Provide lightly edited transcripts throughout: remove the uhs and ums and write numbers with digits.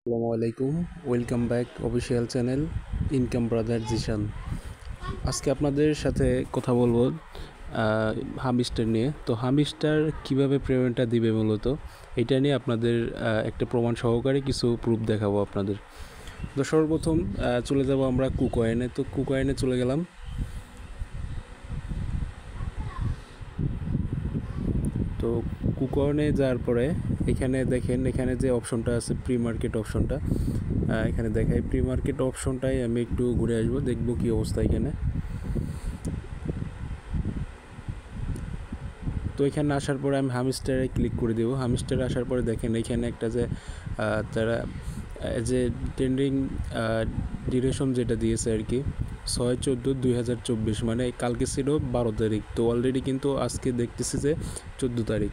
আসসালামু আলাইকুম। Welcome back official channel income brother Zeeshan. আজকে আপনাদের সাথে কথা বলবো হামিস্টার নিয়ে। তো হামিস্টার কিভাবে পেমেন্টটা দিবে মূলত এটা নিয়ে আপনাদের একটা প্রমাণ সহকারে কিছু প্রুফ দেখাবো আপনাদের। তো সর্বপ্রথম চলে যাব আমরা কুকয়েনে। তো কুকয়েনে চলে গেলাম। তো কুকয়েনে যাওয়ার পরে এখানে দেখেন, এখানে যে অপশনটা আছে প্রি মার্কেট অপশনটা, এখানে দেখাই প্রি মার্কেট অপশনটাই আমি একটু ঘুরে আসবো, দেখবো কি অবস্থা এখানে। তো এখানে আসার পরে আমি হামিস্টারে ক্লিক করে দেবো। হামিস্টারে আসার পরে দেখেন এখানে একটা যে তারা যে ট্রেন্ডিং ডিউরেশন যেটা দিয়েছে আর কি 6/14/2024, মানে কালকে ছিল 12 তারিখ। তো অলরেডি কিন্তু আজকে দেখতেছি যে 14 তারিখ।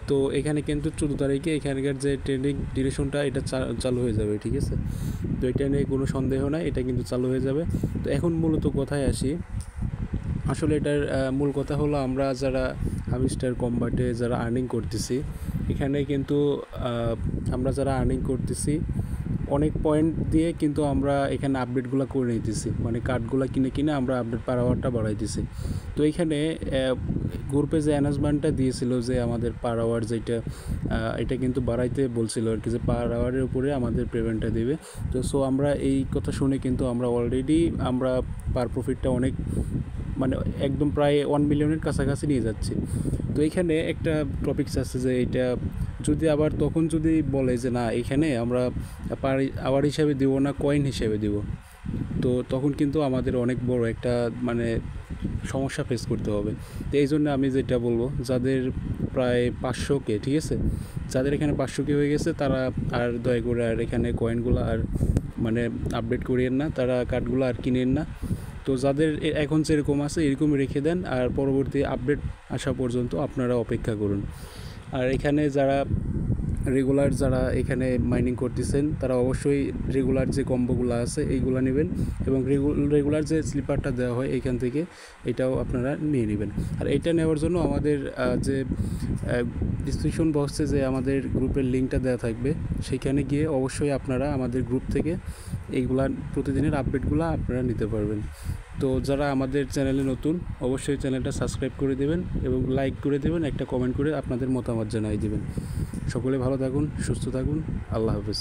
তো এখানে কিন্তু 14 তারিখে এখানকার যে ট্রেন্ডিং ডিউরেশনটা এটা চালু হয়ে যাবে, ঠিক আছে। তো এটা নিয়ে কোনো সন্দেহ নাই, এটা কিন্তু চালু হয়ে যাবে। তো এখন মূলত কথায় আসি। আসলে এটার মূল কথা হলো আমরা যারা হামিস্টার কম্বাটে যারা আর্নিং করতেছি, এখানে কিন্তু আমরা যারা আর্নিং করতেছি অনেক পয়েন্ট দিয়ে কিন্তু আমরা এখানে আপডেটগুলো করে নিতেছি, মানে কার্ডগুলো কিনে কিনে আমরা আপডেট পার আওয়ারটা বাড়াইতেছি। তো এখানে গ্রুপে যে অ্যানাউন্সমেন্টটা দিয়েছিল যে আমাদের পার আওয়ার যেটা এটা কিন্তু বাড়াইতে বলছিল আর কি, যে পার আওয়ারের উপরে আমাদের পেমেন্টটা দেবে। তো সো আমরা এই কথা শুনে কিন্তু আমরা অলরেডি আমরা পার প্রফিটটা অনেক, মানে একদম প্রায় 1 মিলিয়নের কাছাকাছি নিয়ে যাচ্ছে। তো এখানে একটা টপিকস আছে যে এটা যদি আবার তখন যদি বলে যে না এখানে আমরা পার আওয়ার হিসাবে দিব না, কয়েন হিসেবে দিব, তো তখন কিন্তু আমাদের অনেক বড় একটা মানে সমস্যা ফেস করতে হবে। তো এই জন্য আমি যেটা বলবো, যাদের প্রায় 500K, ঠিক আছে, যাদের এখানে 500K হয়ে গেছে তারা আর দয়া করে আর এখানে কয়েনগুলো আর মানে আপডেট করিয়েন না, তারা কার্ডগুলো আর কিনেন না। তো যাদের এখন যেরকম আছে এরকমই রেখে দেন, আর পরবর্তী আপডেট আসা পর্যন্ত আপনারা অপেক্ষা করুন। আর এখানে যারা রেগুলার যারা এখানে মাইনিং করতেছেন তারা অবশ্যই রেগুলার যে কম্বোগুলো আছে এইগুলো নেবেন, এবং রেগুলার যে স্লিপারটা দেওয়া হয় এইখান থেকে এটাও আপনারা নিয়ে নেবেন। আর এটা নেওয়ার জন্য আমাদের যে ডিসক্রিপশন বক্সে যে আমাদের গ্রুপের লিঙ্কটা দেওয়া থাকবে, সেখানে গিয়ে অবশ্যই আপনারা আমাদের গ্রুপ থেকে এইগুলা প্রতিদিনের আপডেটগুলো আপনারা নিতে পারবেন। তো যারা আমাদের চ্যানেলে নতুন অবশ্যই চ্যানেলটা সাবস্ক্রাইব করে দেবেন এবং লাইক করে দেবেন, একটা কমেন্ট করে আপনাদের মতামত জানিয়ে দেবেন। সকলে ভালো থাকুন, সুস্থ থাকুন, আল্লাহ হাফেজ।